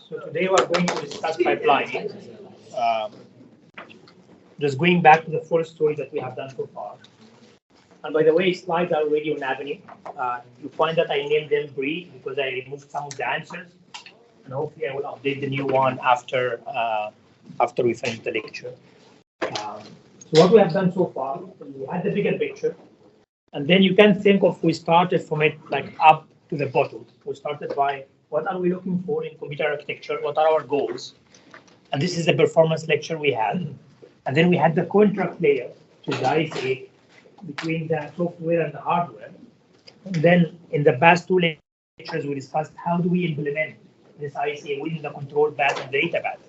So today we're going to discuss pipelining. Just going back to the four stories that we have done so far. And by the way, slides are already on Avenue. You find that I named them brief because I removed some of the answers, and hopefully I will update the new one after we finish the lecture. So what we have done so far, we had the bigger picture, and then you can think of we started from it like up to the bottom. We started by what are we looking for in computer architecture? What are our goals? And this is the performance lecture we had. And then we had the contract layer, which is the ISA, between the software and the hardware. And then in the past two lectures, we discussed how do we implement this ISA within the control path and the data path.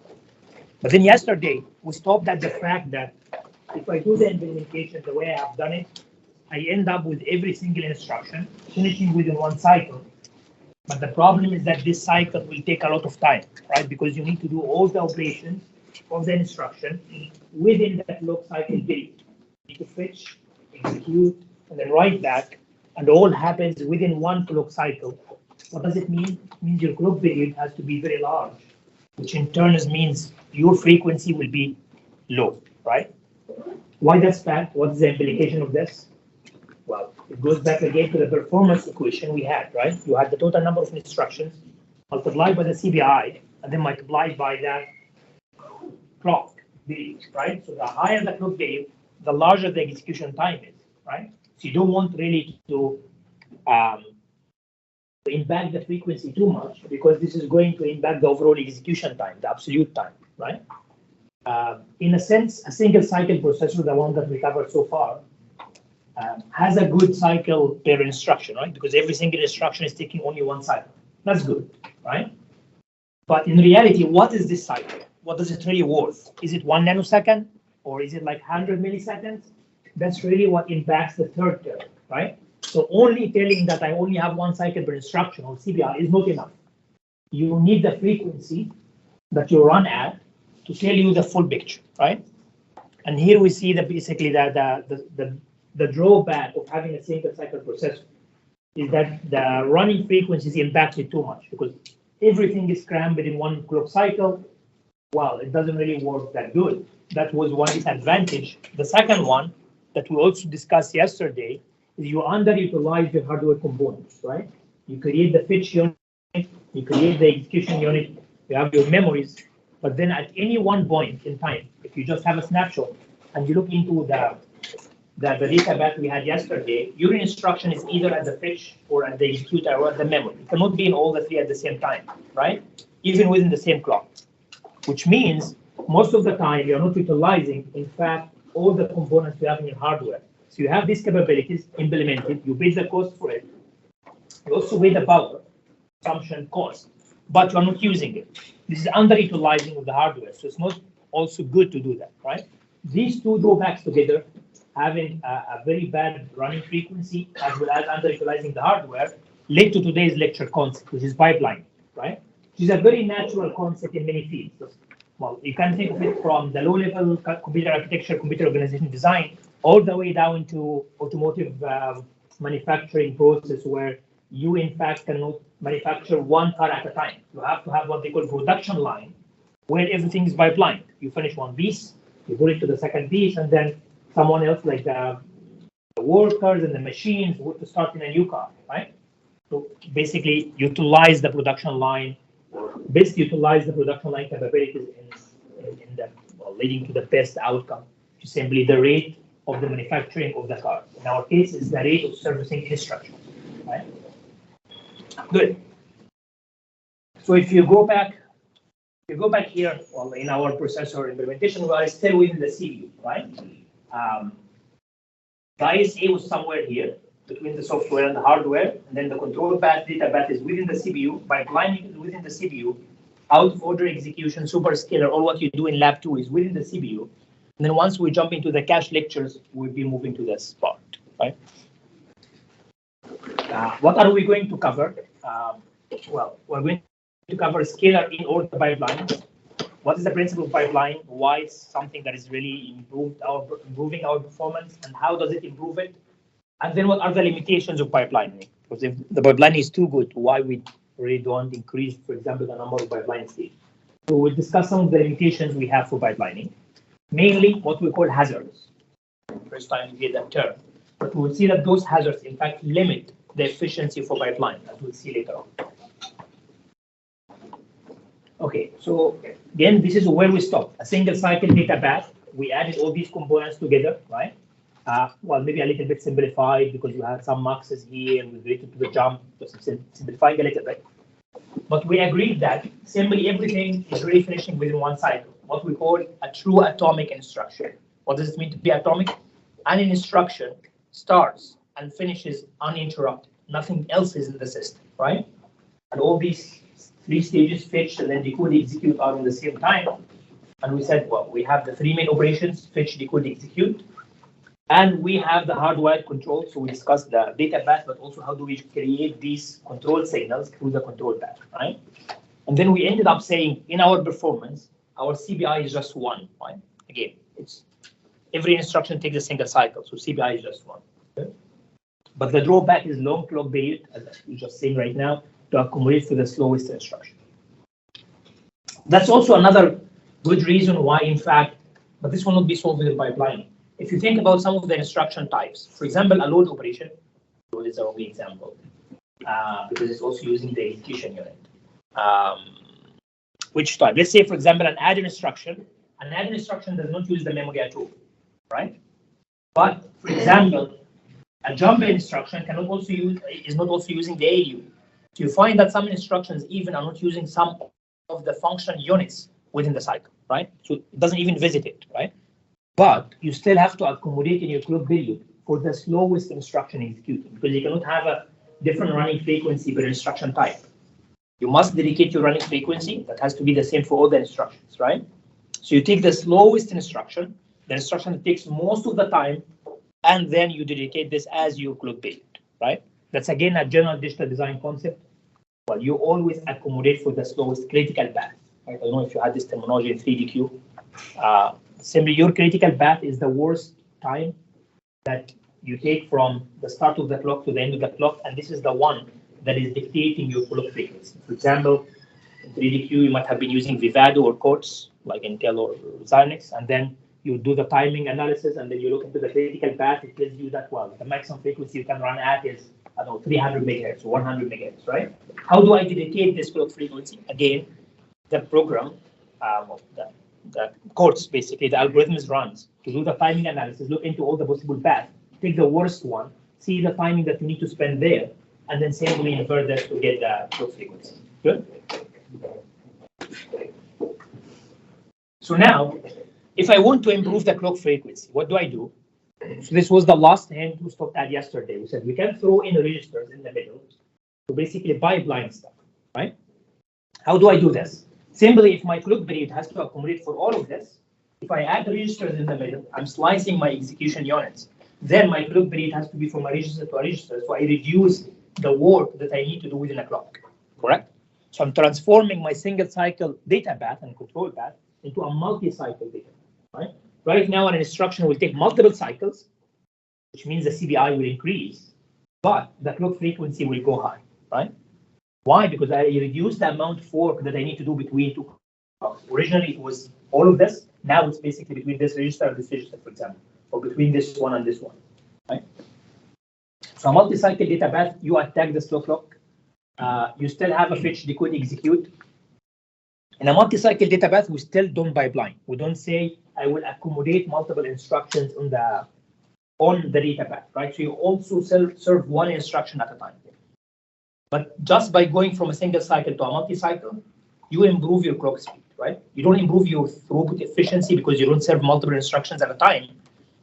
But then yesterday, we stopped at the fact that if I do the implementation the way I have done it, I end up with every single instruction finishing within one cycle. But the problem is that this cycle will take a lot of time, right? Because you need to do all the operations of the instruction within that clock cycle period. You need to fetch, execute, and then write back, and all happens within one clock cycle. What does it mean? It means your clock period has to be very large, which in turn means your frequency will be low, right? Why that's bad? What is the implication of this? Well, it goes back again to the performance equation we had, right? You had the total number of instructions multiplied by the CPI and then multiplied by the clock period, right? So the higher the clock period, the larger the execution time is, right? So you don't want really to impact the frequency too much because this is going to impact the overall execution time, the absolute time, right? In a sense, a single cycle processor, the one that we covered so far, has a good cycle per instruction, right? Because every single instruction is taking only one cycle. That's good, right? But in reality, what is this cycle? What does it really worth? Is it 1 nanosecond or is it like 100 milliseconds? That's really what impacts the third term, right? So only telling that I only have one cycle per instruction or CPI is not enough. You need the frequency that you run at to tell you the full picture, right? And here we see that basically the drawback of having a single cycle processor is that the running frequency is impacted too much because everything is crammed in one clock cycle. Well, it doesn't really work that good. That was one disadvantage. The second one that we also discussed yesterday is you underutilize your hardware components, right? You create the fetch unit, you create the execution unit, you have your memories, but then at any one point in time, if you just have a snapshot and you look into the data path we had yesterday, your instruction is either at the fetch or at the executor or at the memory. It cannot be in all the three at the same time, right? Even within the same clock, which means most of the time you're not utilizing, in fact, all the components you have in your hardware. So you have these capabilities implemented, you pay the cost for it, you also pay the power consumption cost, but you're not using it. This is underutilizing of the hardware, so it's not also good to do that, right? These two drawbacks together, having a very bad running frequency as well as underutilizing the hardware, led to today's lecture concept, which is pipeline, right? Which is a very natural concept in many fields. Well, you can think of it from the low-level computer architecture, computer organization design, all the way down to automotive manufacturing process, where you in fact cannot manufacture one car at a time. You have to have what they call production line, where everything is pipelined. You finish one piece, you put it to the second piece, and then someone else, like the workers and the machines, would to start in a new car, right? So basically, utilize the production line, or best utilize the production line capabilities in the leading to the best outcome, which is simply the rate of the manufacturing of the car. In our case, is the rate of servicing instructions, right? Good. So if you go back here, well, in our processor implementation, we are still within the CPU, right? The ISA was somewhere here between the software and the hardware, and then the control path, data path is within the CPU. Pipelining is within the CPU. Out of order execution, superscalar, all what you do in lab 2 is within the CPU. And then once we jump into the cache lectures, we'll be moving to this part, right? What are we going to cover? Well, we're going to cover scalar in order pipeline. What is the principle of pipeline? Why is something that is really improving our performance, and how does it improve it? And then what are the limitations of pipelining? Because if the pipeline is too good, why we really don't increase, for example, the number of pipeline stages. So we'll discuss some of the limitations we have for pipelining, mainly what we call hazards. First time you hear that term. But we'll see that those hazards, in fact, limit the efficiency for pipeline, as we'll see later on. Okay, so again, this is where we stop. A single cycle data path. We added all these components together, right? Well, maybe a little bit simplified because you have some maxes here and we related to the jump, just simplifying a little bit. But we agreed that simply everything is really finishing within one cycle, what we call a true atomic instruction. What does it mean to be atomic? An instruction starts and finishes uninterrupted. Nothing else is in the system, right? And all these three stages, fetch and then decode, execute, are in the same time. And we said, well, we have the three main operations, fetch, decode, execute. And we have the hardwired control. So we discussed the data path, but also how do we create these control signals through the control path, right? And then we ended up saying in our performance, our CBI is just one, right? Again, it's every instruction takes a single cycle, so CBI is just one. Okay? But the drawback is long clock period, as we're just saying right now, to accommodate for the slowest instruction. That's also another good reason why, in fact, but this will not be solved with pipeline. If you think about some of the instruction types, for example, a load operation, load is the only example, because it's also using the execution unit. Which type? Let's say, for example, an add instruction. An add instruction does not use the memory at all, right? But, for example, a jump instruction cannot also use is not also using the ALU. So you find that some instructions even are not using some of the function units within the cycle, right? So it doesn't even visit it, right? But you still have to accommodate in your clock period for the slowest instruction executed, because you cannot have a different running frequency per instruction type. You must dedicate your running frequency that has to be the same for all the instructions, right? So you take the slowest instruction, the instruction that takes most of the time, and then you dedicate this as your clock period, right? That's again a general digital design concept. Well, you always accommodate for the slowest critical path. Right? I don't know if you had this terminology in 3DQ. Simply, your critical path is the worst time that you take from the start of the clock to the end of the clock, and this is the one that is dictating your clock frequency. For example, in 3DQ, you might have been using Vivado or Quartz, like Intel or Xilinx, and then you do the timing analysis, and then you look into the critical path. It tells you that, well, the maximum frequency you can run at is, I don't know, 300 megahertz or 100 megahertz, right? How do I dedicate this clock frequency? Again, the program, the Quartz, basically, the algorithm runs to do the timing analysis, look into all the possible paths, take the worst one, see the timing that you need to spend there, and then simply invert that to get the clock frequency. Good? So now, if I want to improve the clock frequency, what do I do? So this was the last hand we stopped at yesterday. We said we can throw in registers in the middle to basically pipeline stuff, right? How do I do this? Simply, if my clock period has to accommodate for all of this, if I add registers in the middle, I'm slicing my execution units. Then my clock period has to be from a register to a register, so I reduce the work that I need to do within a clock, correct? So I'm transforming my single cycle data path and control path into a multi-cycle data path, right? Right now, an instruction will take multiple cycles, which means the CBI will increase, but the clock frequency will go high, right? Why? Because I reduced the amount of work that I need to do between two clocks. Originally, it was all of this. Now it's basically between this register and this register, for example, or between this one and this one, right? So a multi-cycle data path, you attack the slow clock. You still have a fetch, decode, execute. In a multi-cycle data path, we still don't pipeline. We don't say I will accommodate multiple instructions on the data path, right? So you also serve one instruction at a time. But just by going from a single cycle to a multi-cycle, you improve your clock speed, right? You don't improve your throughput efficiency because you don't serve multiple instructions at a time.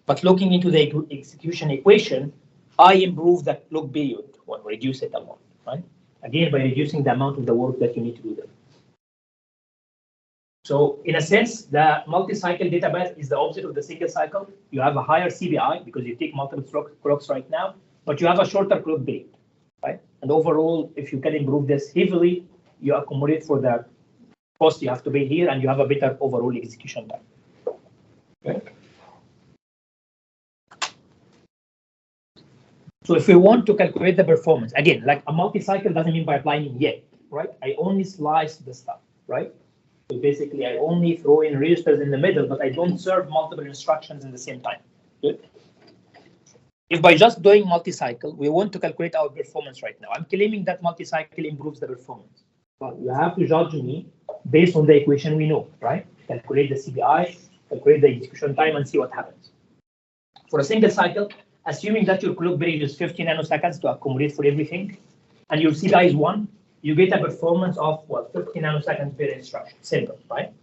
But looking into the execution equation, I improve the clock period or reduce it a lot, right? Again, by reducing the amount of the work that you need to do there. So in a sense, the multi-cycle data path is the opposite of the single cycle. You have a higher CBI because you take multiple clocks right now, but you have a shorter clock period, right? And overall, if you can improve this heavily, you accommodate for the cost you have to pay here, and you have a better overall execution time. Okay. So if we want to calculate the performance, again, like a multi-cycle doesn't mean pipelining yet. right? I only slice the stuff, right? So basically, I only throw in registers in the middle, but I don't serve multiple instructions in the same time. Good. If by just doing multi-cycle, we want to calculate our performance right now, I'm claiming that multi-cycle improves the performance. But you have to judge me based on the equation we know, right? Calculate the CPI, calculate the execution time, and see what happens. For a single cycle, assuming that your clock period is 50 nanoseconds to accommodate for everything, and your CPI is 1, you get a performance of, what, 50 nanoseconds per instruction. Simple, right?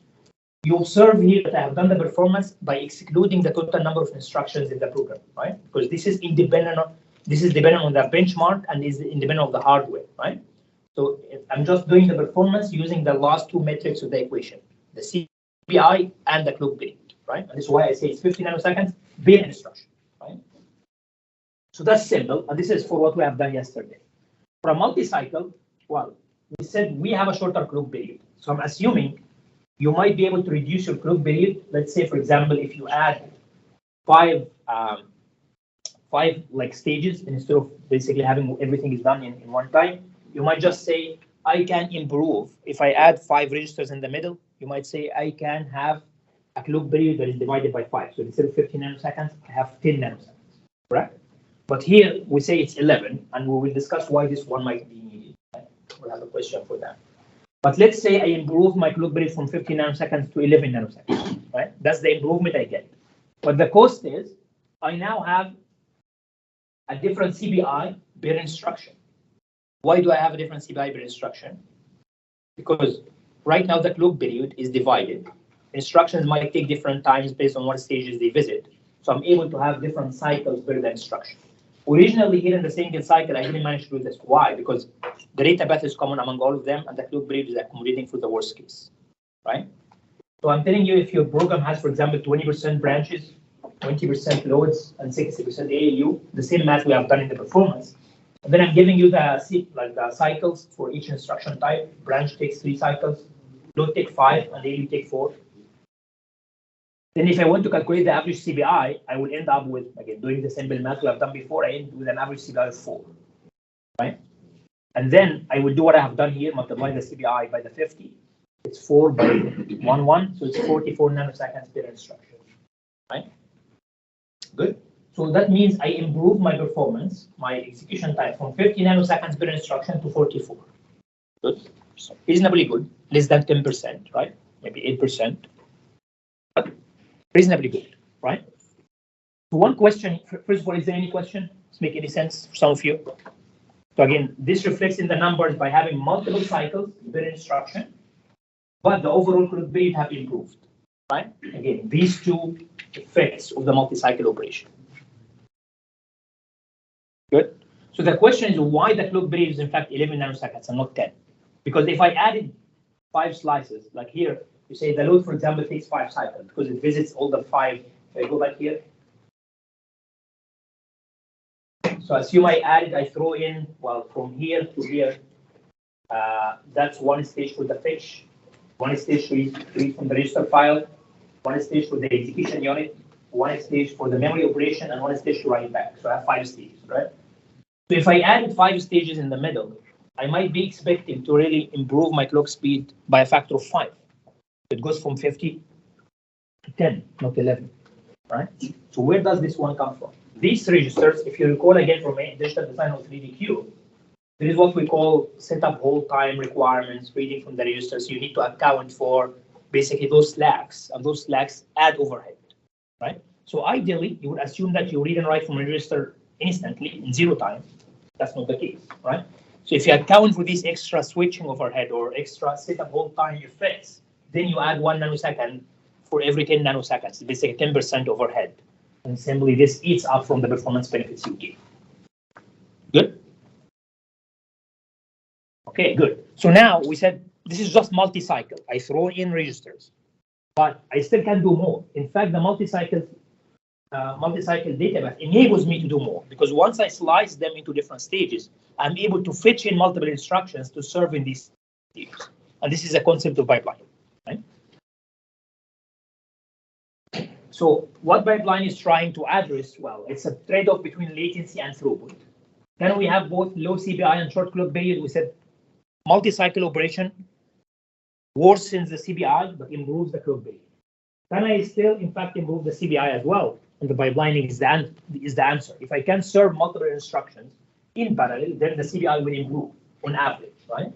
You observe here that I have done the performance by excluding the total number of instructions in the program, right? Because this is dependent on the benchmark and is independent of the hardware, right? So I'm just doing the performance using the last two metrics of the equation, the CPI and the clock period, right? And this is why I say it's 50 nanoseconds per instruction, right? So that's simple, and this is for what we have done yesterday. For a multi-cycle, well, we said we have a shorter clock period. So I'm assuming you might be able to reduce your clock period. Let's say, for example, if you add five like stages instead of basically having everything is done in one time, you might just say, I can improve. If I add 5 registers in the middle, you might say I can have a clock period that is divided by 5. So instead of 15 nanoseconds, I have 10 nanoseconds, correct? But here we say it's 11, and we will discuss why this one might be needed. Right? We'll have a question for that. But let's say I improve my clock period from 15 nanoseconds to 11 nanoseconds, right? That's the improvement I get. But the cost is I now have a different CPI per instruction. Why do I have a different CPI per instruction? Because right now the clock period is divided. Instructions might take different times based on what stages they visit. So I'm able to have different cycles per the instruction. Originally here in the single cycle, I didn't manage to do this. Why? Because the data path is common among all of them, and the clock period is accommodating for the worst case, right? So I'm telling you, if your program has, for example, 20% branches, 20% loads, and 60% ALU, the same math we have done in the performance, and then I'm giving you the cycles for each instruction type. Branch takes 3 cycles, load take 5, and ALU take 4. Then if I want to calculate the average CPI, I will end up with, again, doing the simple math we have done before, I end with an average CPI of 4, right? And then I will do what I have done here, multiply the CPI by the 50. It's 4 by 1, so it's 44 nanoseconds per instruction, right? Good. So that means I improve my performance, my execution time from 50 nanoseconds per instruction to 44. Good. So reasonably good, less than 10%, right? Maybe 8%. But reasonably good, right? So one question, first of all, is there any question? Does it make any sense for some of you? So again, this reflects in the numbers by having multiple cycles per instruction, but the overall clock period have improved, right? Again, these two effects of the multi-cycle operation. Good. So the question is why the clock period is in fact 11 nanoseconds and not 10? Because if I added 5 slices, like here, you say the load, for example, takes 5 cycles because it visits all the 5. If I go back here. So assume I throw in, well, from here to here, that's one stage for the fetch, one stage to read from the register file, one stage for the execution unit, one stage for the memory operation, and one stage to write back. So I have 5 stages, right? So if I added 5 stages in the middle, I might be expecting to really improve my clock speed by a factor of 5. It goes from 50 to 10, not 11, right? So where does this one come from? These registers, if you recall again from digital design of 3DQ, there is what we call setup hold time requirements, reading from the registers. You need to account for basically those slacks, and those slacks add overhead, right? So ideally, you would assume that you read and write from a register instantly in 0 time. That's not the case, right? So if you account for these extra switching overhead or extra setup hold time effects, then you add 1 nanosecond for every 10 nanoseconds, basically 10% overhead. And simply this eats up from the performance benefits you give. Good? Okay, good. So now we said this is just multi-cycle. I throw in registers, but I still can do more. In fact, the multi-cycle database enables me to do more because once I slice them into different stages, I'm able to fetch in multiple instructions to serve in these stages. And this is a concept of pipeline, right? So what pipeline is trying to address? Well, it's a trade-off between latency and throughput. Then we have both low CPI and short clock period. We said multi-cycle operation worsens the CBI but improves the clock period. Can I still, in fact, improve the CBI as well? And the pipelining is the answer. If I can serve multiple instructions in parallel, then the CBI will improve on average, right?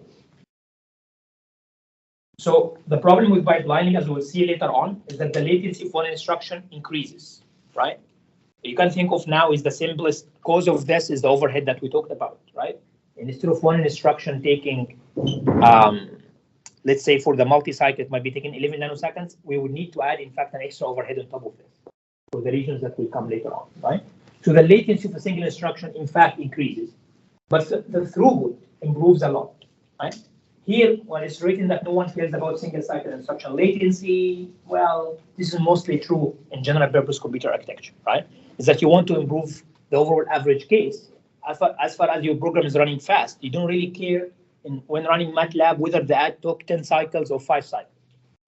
So the problem with pipelining, as we'll see later on, is that the latency of one instruction increases, right? You can think of now is the simplest cause of this is the overhead that we talked about, right? And instead of one instruction taking, let's say for the multi-cycle, it might be taking 11 nanoseconds, we would need to add, in fact, an extra overhead on top of this for the regions that will come later on, right? So the latency of a single instruction, in fact, increases, but the throughput improves a lot, right? Here, when it's written that no one cares about single cycle instruction latency, well, this is mostly true in general purpose computer architecture, right? Is that you want to improve the overall average case. As far as your program is running fast, you don't really care when running MATLAB whether the ad took 10 cycles or 5 cycles.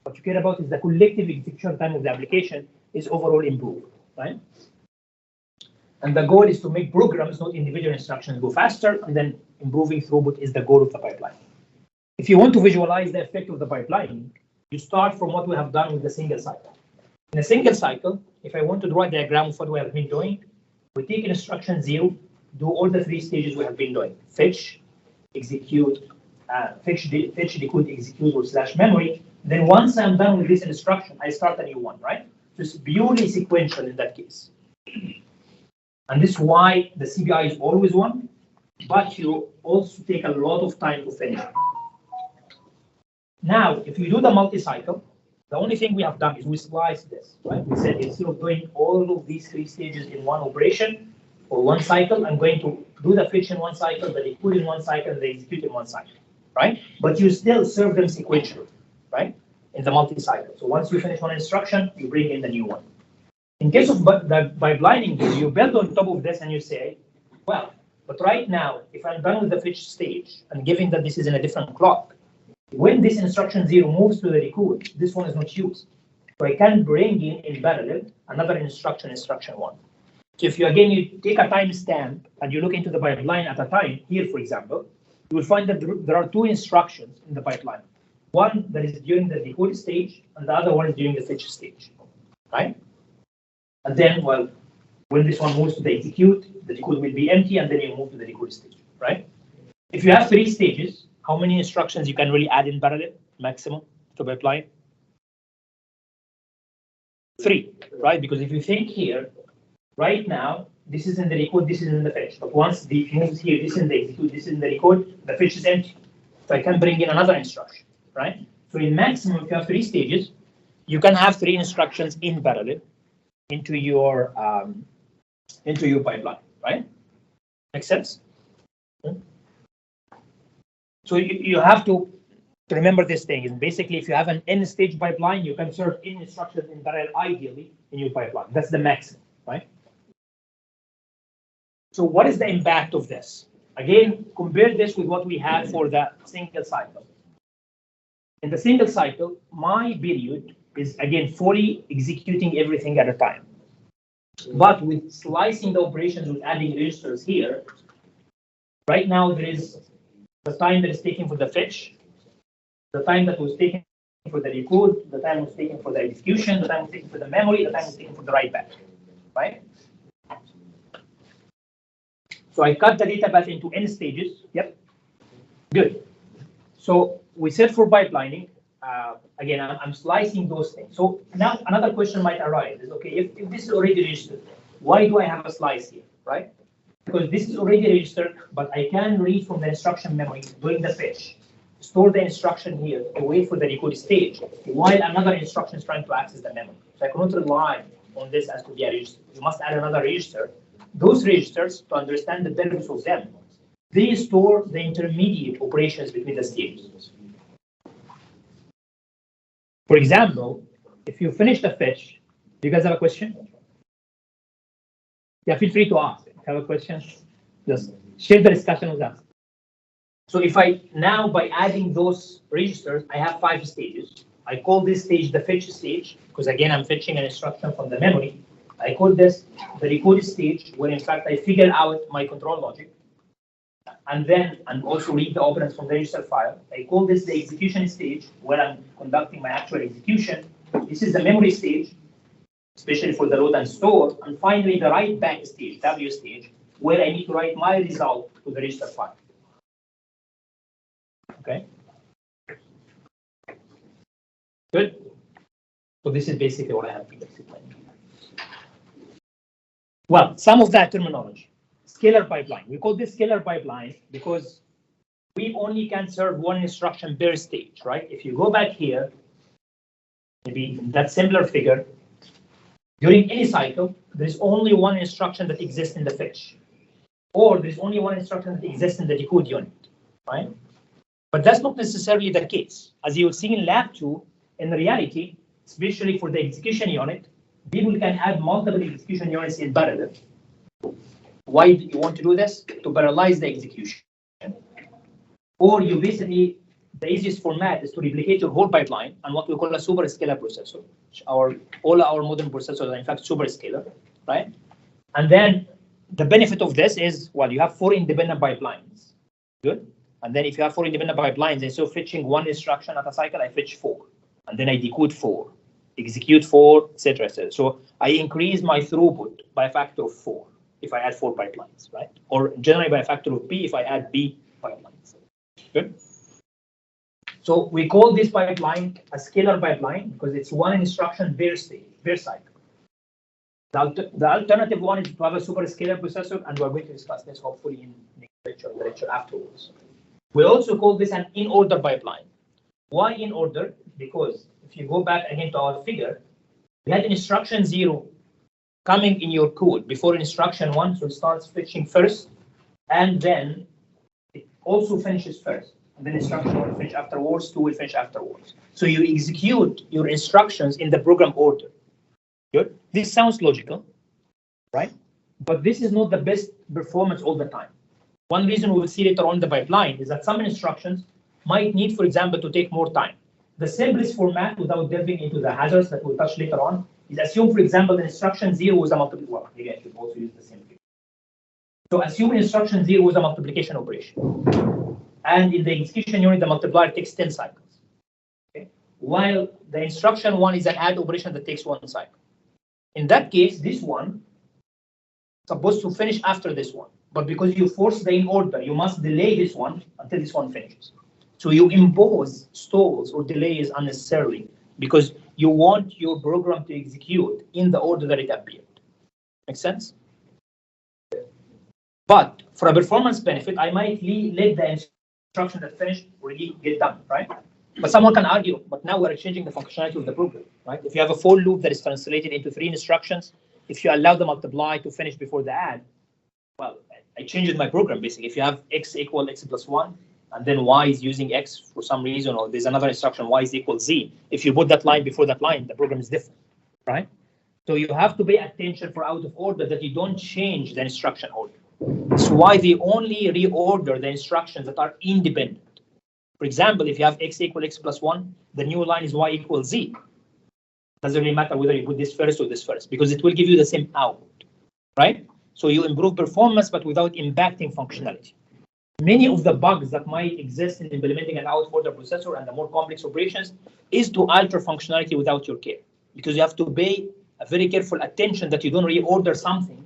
What you care about is the collective execution time of the application is overall improved, right? And the goal is to make programs, not individual instructions, go faster, and then improving throughput is the goal of the pipeline. If you want to visualize the effect of the pipeline, you start from what we have done with the single cycle. In a single cycle, if I want to draw a diagram of what we have been doing, we take instruction 0, do all the 3 stages we have been doing: fetch, execute, fetch, decode, execute, or slash memory. Then once I'm done with this instruction, I start a new one, right? So it's purely sequential in that case. And this is why the CBI is always 1, but you also take a lot of time to finish. Now, if you do the multi-cycle, the only thing we have done is we slice this, right? We said instead of doing all of these 3 stages in one operation or one cycle, I'm going to do the fetch in one cycle, the decode in one cycle, and the execute in one cycle, right? But you still serve them sequentially, right? In the multi-cycle. So once you finish one instruction, you bring in the new one. In case of the pipelining, you build on top of this and you say, well, but right now, if I'm done with the fetch stage, and given that this is in a different clock, when this instruction 0 moves to the decode, this one is not used. So I can bring in parallel another instruction, instruction 1. So if you take a timestamp and you look into the pipeline at a time, here for example, you will find that there are 2 instructions in the pipeline. One that is during the decode stage, and the other one is during the fetch stage, right? And then, well, when this one moves to the execute, the decode will be empty, and then you move to the decode stage, right? If you have 3 stages, how many instructions you can really add in parallel, maximum, to pipeline? 3, right? Because if you think here, right now, this is in the decode, this is in the fetch. But once the moves here, this is in the execute, this is in the decode, the fetch is empty. So I can bring in another instruction, right? So in maximum, if you have 3 stages, you can have 3 instructions in parallel into your pipeline, right? Make sense? So you have to remember this thing. Is basically, if you have an n-stage pipeline, you can serve n instructions in parallel ideally in your pipeline. That's the maximum, right? So what is the impact of this? Again, compare this with what we had for the single cycle. In the single cycle, my period is again fully executing everything at a time. But with slicing the operations with adding registers here, right now there is the time that is taken for the fetch, the time that was taken for the decode, the time was taken for the execution, the time was taken for the memory, the time was taken for the write back, right? So I cut the data path into n stages. Yep, good. So we said for pipelining, again, I'm slicing those things. So now another question might arise is, okay, if this is already registered, why do I have a slice here, right? Because this is already registered, but I can read from the instruction memory during the fetch, store the instruction here to wait for the decode stage, while another instruction is trying to access the memory. So I cannot rely on this as to be a register. You must add another register. Those registers, to understand the purpose of them, they store the intermediate operations between the stages. For example, if you finish the fetch, do you guys have a question? Yeah, feel free to ask. If you have a question, just share the discussion with us. So if I now, by adding those registers, I have 5 stages. I call this stage the fetch stage, because again, I'm fetching an instruction from the memory. I call this the decode stage, where in fact I figure out my control logic. and also read the operands from the register file. I call this the execution stage, where I'm conducting my actual execution. This is the memory stage, especially for the load and store. And finally, the write back stage, W stage, where I need to write my result to the register file. Okay. Good. So this is basically what I have to explain. Well, some of that terminology. Scalar pipeline. We call this scalar pipeline because we only can serve one instruction per stage, right? If you go back here, maybe in that similar figure, during any cycle, there is only one instruction that exists in the fetch, or there is only one instruction that exists in the decode unit, right? But that's not necessarily the case. As you'll see in lab 2, in reality, especially for the execution unit, people can add multiple execution units in parallel. Why do you want to do this? To parallelize the execution. Or you basically, the easiest format is to replicate your whole pipeline and what we call a super scalar processor. All our modern processors are in fact super scalar, right? And then the benefit of this is, well, you have 4 independent pipelines. Good. And then if you have 4 independent pipelines, instead of fetching 1 instruction at a cycle, I fetch 4. And then I decode 4, execute 4, etc., etc. So I increase my throughput by a factor of 4 if I add 4 pipelines, right? Or generally by a factor of B if I add B pipelines. Good. So we call this pipeline a scalar pipeline because it's 1 instruction per stage, per cycle. The alternative one is to have a super scalar processor, and we're going to discuss this hopefully in the lecture afterwards. We also call this an in-order pipeline. Why in order? Because if you go back again to our figure, we had instruction 0 coming in your code before instruction 1, so it starts fetching first, and then it also finishes first. And then instruction 1 will finish afterwards, 2 will finish afterwards. So you execute your instructions in the program order. Good. This sounds logical, right? But this is not the best performance all the time. One reason we will see later on in the pipeline is that some instructions might need, for example, to take more time. The simplest format, without delving into the hazards that we'll touch later on, is assume, for example, that instruction 0 was a multiplication. Well, maybe I should also use the same thing. So assume instruction 0 was a multiplication operation. And in the execution unit, the multiplier takes 10 cycles. Okay? While the instruction 1 is an add operation that takes 1 cycle. In that case, this one is supposed to finish after this one. But because you force the in order, you must delay this one until this one finishes. So you impose stalls or delays unnecessarily because you want your program to execute in the order that it appeared. Make sense? But for a performance benefit, I might let the instruction that finished already get done, right? But someone can argue, but now we're changing the functionality of the program, right? If you have a for loop that is translated into 3 instructions, if you allow the multiply to finish before the add, well, I changed my program basically. If you have x equal x plus 1, and then y is using x for some reason, or there's another instruction, y is equal z. If you put that line before that line, the program is different, right? So you have to pay attention for out of order that you don't change the instruction order. That's why they only reorder the instructions that are independent. For example, if you have x equal x plus 1, the new line is y equals z. Doesn't really matter whether you put this first or this first, because it will give you the same output, right? So you improve performance, but without impacting functionality. Many of the bugs that might exist in implementing an out-of-order processor and the more complex operations is to alter functionality without your care, because you have to pay a very careful attention that you don't reorder something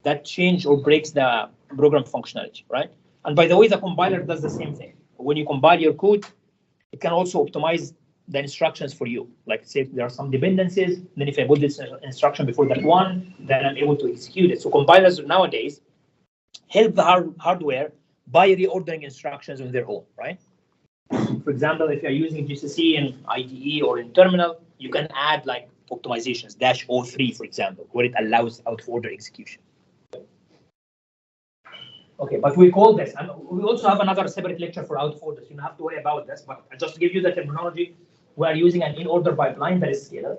that change or breaks the program functionality, right? And by the way, the compiler does the same thing. When you compile your code, it can also optimize the instructions for you. Like say there are some dependencies, then if I put this instruction before that one, then I'm able to execute it. So compilers nowadays help the hardware by reordering instructions on their own, right? For example, if you're using GCC in IDE or in terminal, you can add like optimizations, -03, for example, where it allows out-of-order execution. Okay, but we call this, and we also have another separate lecture for out-of-order, so you don't have to worry about this, but just to give you the terminology, we are using an in-order pipeline that is scalar.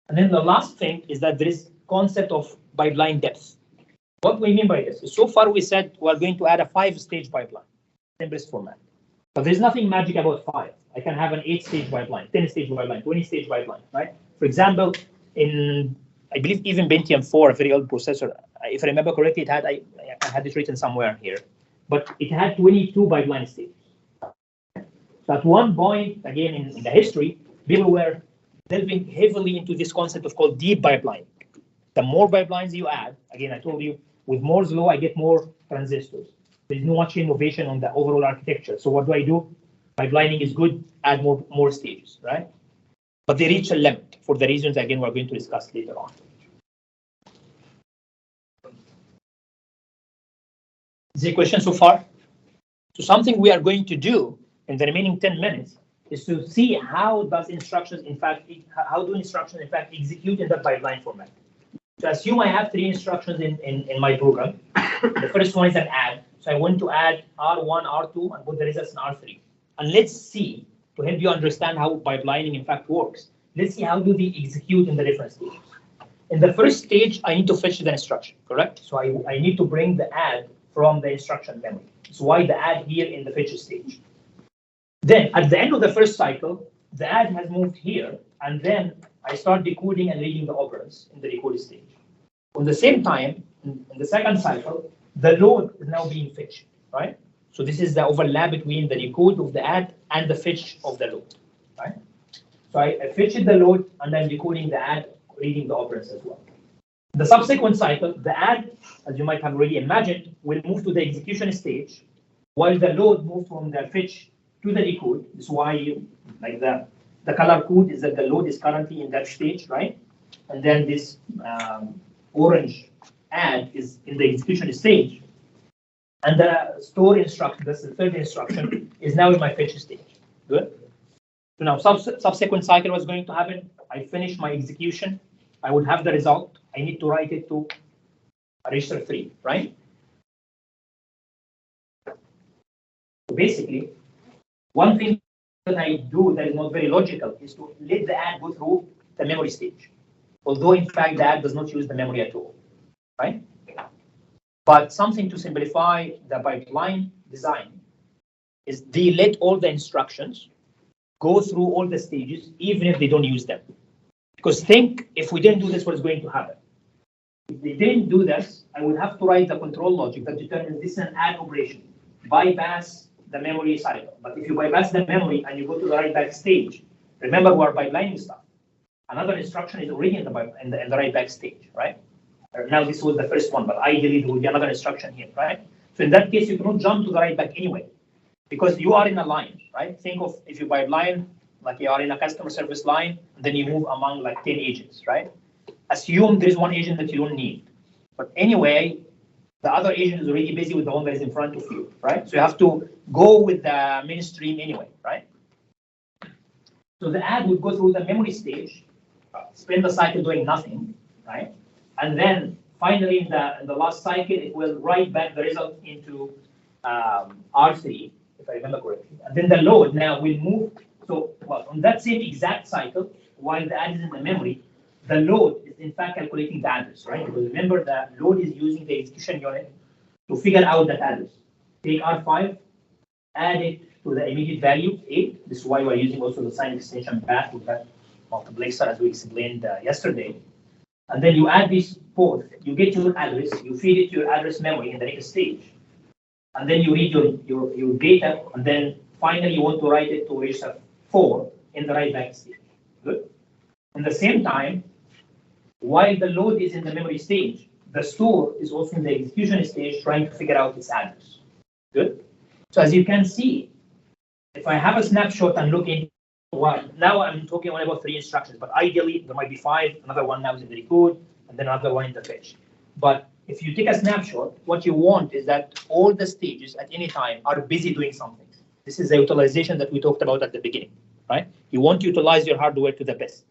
And then the last thing is that there is concept of pipeline depth. What we mean by this is, so far we said we're going to add a 5-stage pipeline, simplest format. But there's nothing magic about 5. I can have an 8-stage pipeline, 10-stage pipeline, 20-stage pipeline, right? For example, in, I believe even Pentium 4, a very old processor, if I remember correctly, it had, I had it written somewhere here. but it had 22 pipeline stages. So at one point, again in the history, people were delving heavily into this concept of called deep pipeline. The more pipelines you add, again, I told you, with Moore's law, I get more transistors. There's no much innovation on the overall architecture. So what do? Pipelining is good, add more stages, right? But they reach a limit for the reasons, again, we're going to discuss later on. Is there a question so far? So something we are going to do in the remaining 10 minutes is to see how do instructions in fact execute in the pipeline format. So assume I have 3 instructions in my program. The first one is an add. So I want to add R1, R2, and put the results in R3. And let's see, to help you understand how pipelining in fact works, let's see how do they execute in the different stages. In the first stage, I need to fetch the instruction, correct? So I need to bring the add from the instruction memory. So why the add here in the fetch stage? Then at the end of the first cycle, the add has moved here, and then I start decoding and reading the operands in the decode stage. At the same time, in the second cycle, the load is now being fetched, right? So this is the overlap between the decode of the add and the fetch of the load, right? So I fetched the load, and I'm decoding the add, reading the operands as well. The subsequent cycle, the add, as you might have already imagined, will move to the execution stage, while the load moves from the fetch to the decode. This is why like the color code is that the load is currently in that stage, right? And then this orange add is in the execution stage. And the store instruction, that's the third instruction, is now in my fetch stage. Good. So now subsequent cycle was going to happen. I finish my execution. I would have the result. I need to write it to register 3, right? So basically, one thing that I do that is not very logical is to let the add go through the memory stage. Although in fact the add does not use the memory at all, right? But something to simplify the pipeline design is they let all the instructions go through all the stages, even if they don't use them. Because think, if we didn't do this, what is going to happen? If they didn't do this, I would have to write the control logic that determines this is an add operation, bypass the memory cycle. But if you bypass the memory and you go to the write back stage, remember we are pipelining stuff. Another instruction is already in the write back stage, right? Now this was the first one, but ideally there will be another instruction here, right? So in that case, you cannot jump to the write back anyway, because you are in a line, right? Think of if you pipeline, like you are in a customer service line, then you move among like 10 agents, right? Assume there is one agent that you don't need. But anyway, the other agent is already busy with the one that is in front of you, right? So you have to go with the mainstream anyway, right? So the add would go through the memory stage, spend the cycle doing nothing, right? And then finally in the last cycle, it will write back the result into R3, if I remember correctly. And then the load now will move. So well, on that same exact cycle, while the add is in the memory, the load is in fact calculating the address, right? Because remember, the load is using the execution unit to figure out that address. Take R5, add it to the immediate value, 8. This is why we're using also the sign extension path with that multiplexer, as we explained yesterday. And then you add these both, you get your address, you feed it to your address memory in the next stage. And then you read your data, and then finally you want to write it to register 4 in the write back stage. Good. At the same time, while the load is in the memory stage, the store is also in the execution stage trying to figure out its address. Good. So as you can see, if I have a snapshot and look into one, now I'm talking only about 3 instructions, but ideally there might be 5, another one now is in the decode, and then another one in the fetch. But if you take a snapshot, what you want is that all the stages at any time are busy doing something. This is the utilization that we talked about at the beginning, right? You want to utilize your hardware to the best.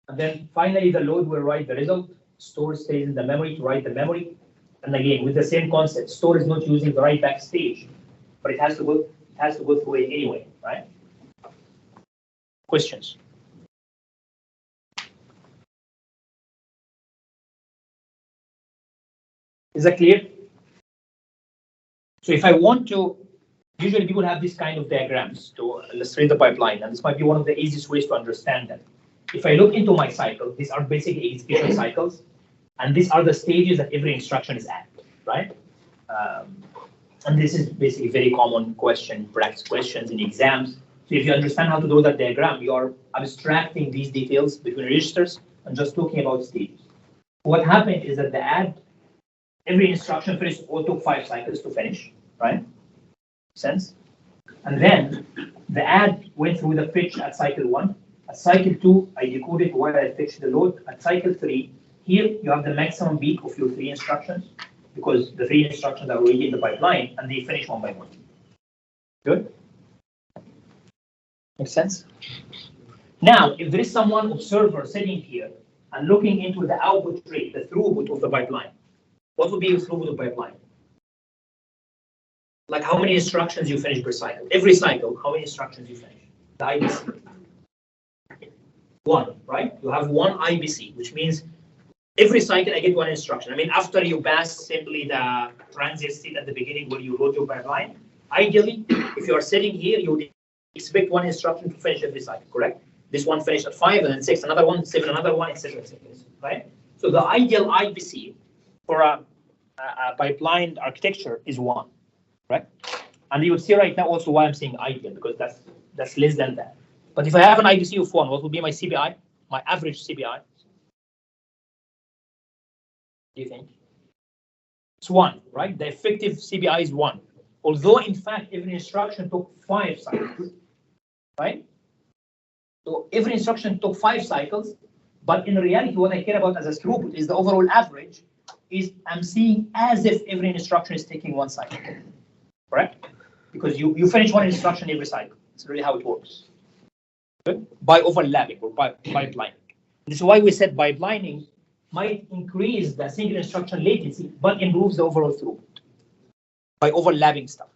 And then finally, the load will write the result. Store stays in the memory to write the memory. And again, with the same concept, store is not using the write back stage, but it has to go through it anyway, right? Questions? Is that clear? So if I want to, usually people have this kind of diagrams to illustrate the pipeline, and this might be one of the easiest ways to understand that. If I look into my cycle, these are basically execution cycles, and these are the stages that every instruction is at, right? And this is basically very common question, practice questions in exams. So if you understand how to draw that diagram, you are abstracting these details between registers and just talking about stages. What happened is that the add, every instruction first all took 5 cycles to finish, right? Sense? And then the add went through the fetch at cycle 1. At cycle 2, I decoded while I fetched the load. At cycle 3, here you have the maximum peak of your 3 instructions, because the 3 instructions are already in the pipeline and they finish one by one. Good? Makes sense? Now, if there is someone observer sitting here and looking into the output rate, the throughput of the pipeline, what would be your throughput of the pipeline? Like how many instructions you finish per cycle? Every cycle, how many instructions you finish? The IBC. 1, right? You have 1 IBC, which means every cycle I get 1 instruction. I mean, after you pass simply the transit state at the beginning where you load your pipeline, ideally, if you are sitting here, you would expect 1 instruction to finish every cycle, correct? This one finished at 5, and then 6, another one, 7, another one, etc., right? So the ideal IBC for a pipeline architecture is 1, right? And you will see right now also why I'm saying ideal, because that's less than that. But if I have an IBC of 1, what will be my CPI, my average CPI? Do you think? It's 1, right? The effective CPI is 1. Although, in fact, every instruction took 5 cycles, right? So every instruction took 5 cycles, but in reality, what I care about as a throughput is the overall average, is I'm seeing as if every instruction is taking 1 cycle, correct? Because you finish 1 instruction every cycle. It's really how it works. Good? By overlapping or by pipelining. This is why we said pipelining might increase the single instruction latency, but improves the overall throughput by overlapping stuff.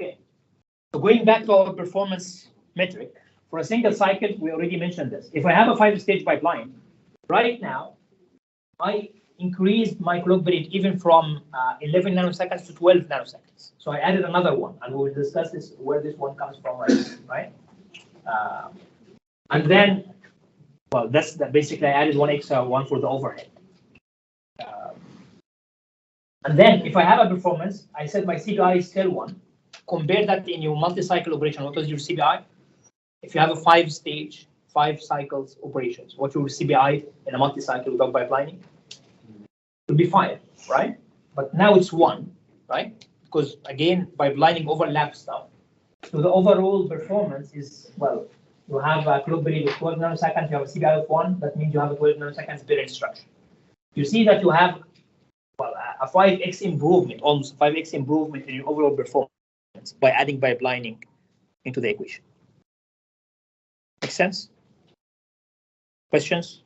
Okay. So going back to our performance metric, for a single cycle, we already mentioned this. If I have a 5-stage pipeline, right now, I increased my clock period even from 11 nanoseconds to 12 nanoseconds. So I added another one, and we will discuss this where this one comes from, right? And then, well, that's basically I added 1 extra one for the overhead. And then if I have a performance, I said my CPI is still 1. Compare that in your multi-cycle operation. What was your CPI? If you have a 5-stage, 5 cycles operations, what's your CPI in a multi-cycle without pipelining? It will be 5, right? But now it's 1, right? Because again, pipelining overlaps stuff. So the overall performance is, well, you have a clock period of 12 nanoseconds, you have a CPI of 1, that means you have a 12 nanoseconds per instruction. You see that you have, well, a 5x improvement, almost 5x improvement in your overall performance by adding pipelining into the equation. Make sense? Questions?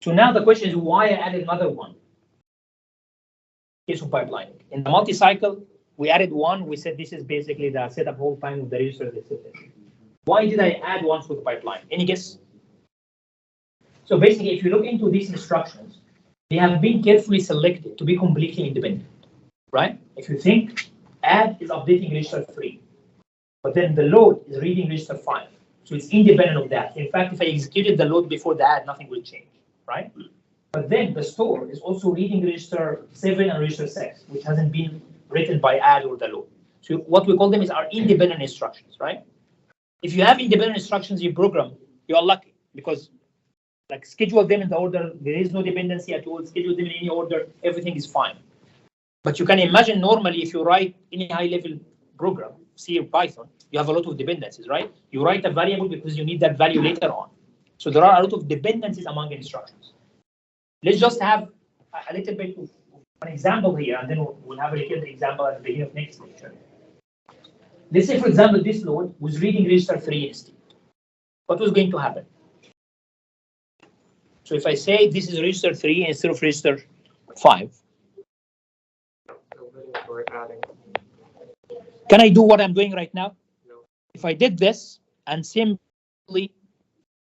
So now the question is why I added another one? Case of pipelining. In the multi-cycle, we added 1. We said this is basically the setup whole time of the register, etc. Why did I add 1 for the pipeline? Any guess? So basically, if you look into these instructions, they have been carefully selected to be completely independent, right? If you think add is updating register 3, but then the load is reading register 5. So it's independent of that. In fact, if I executed the load before the add, nothing will change, right? But then the store is also reading register 7 and register 6, which hasn't been written by add or the load. So what we call them is our independent instructions, right? If you have independent instructions in your program, you are lucky, because like schedule them in the order, there is no dependency at all, schedule them in any order, everything is fine. But you can imagine normally if you write any high-level program, C or Python, you have a lot of dependencies, right? You write a variable because you need that value later on. So there are a lot of dependencies among instructions. Let's just have a little bit of an example here, and then we'll have a little example at the beginning of next lecture. Let's say, for example, this load was reading register 3 instead. What was going to happen? So if I say this is register 3 instead of register 5, can I do what I'm doing right now? No. If I did this and simply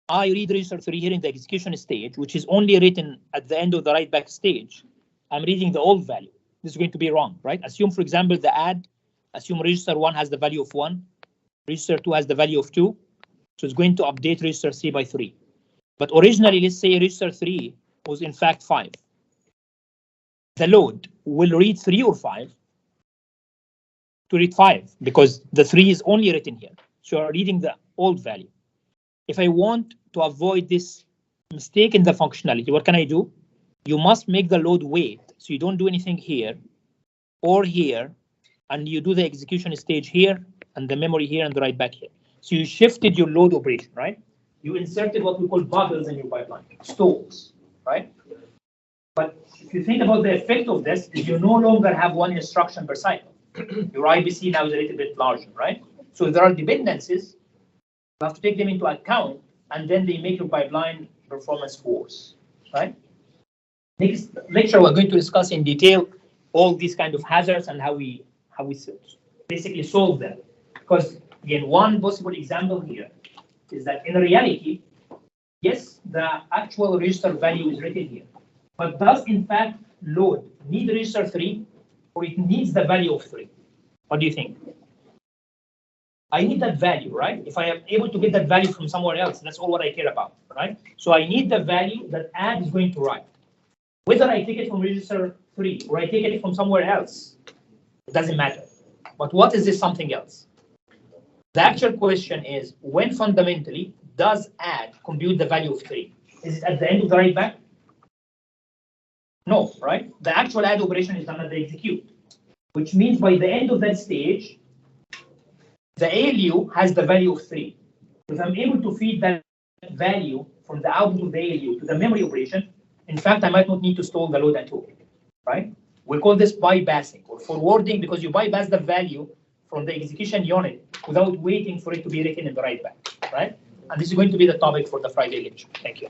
I read register 3 here in the execution stage, which is only written at the end of the write back stage, I'm reading the old value. This is going to be wrong, right? Assume, for example, the add, assume register 1 has the value of 1, register 2 has the value of 2, so it's going to update register 3 by 3. But originally, let's say register 3 was in fact 5. The load will read 3 or 5 to read 5 because the 3 is only written here. So you're reading the old value. If I want to avoid this mistake in the functionality, what can I do? You must make the load wait. So you don't do anything here or here, and you do the execution stage here and the memory here and the write back here. So you shifted your load operation, right? You inserted what we call bubbles in your pipeline, stalls, right? But if you think about the effect of this, is you no longer have one instruction per cycle. Your IBC now is a little bit larger, right? So if there are dependencies, you have to take them into account, and then they make your pipeline performance worse, right? Next lecture, we're going to discuss in detail all these kind of hazards and how we basically solve them. Because again, one possible example here is that in reality, yes, the actual register value is written here, but does in fact load need register 3, or it needs the value of 3? What do you think? I need that value, right? If I am able to get that value from somewhere else, that's all what I care about, right? So I need the value that add is going to write. Whether I take it from register 3 or I take it from somewhere else, it doesn't matter. But what is this something else? The actual question is, when fundamentally does add compute the value of 3? Is it at the end of the write back? No, right? The actual add operation is done at the execute, which means by the end of that stage, the ALU has the value of 3. If I'm able to feed that value from the output of the ALU to the memory operation, in fact, I might not need to stall the load at all, right? We call this bypassing or forwarding, because you bypass the value from the execution unit without waiting for it to be written in the write back, right? And this is going to be the topic for the Friday lecture. Thank you.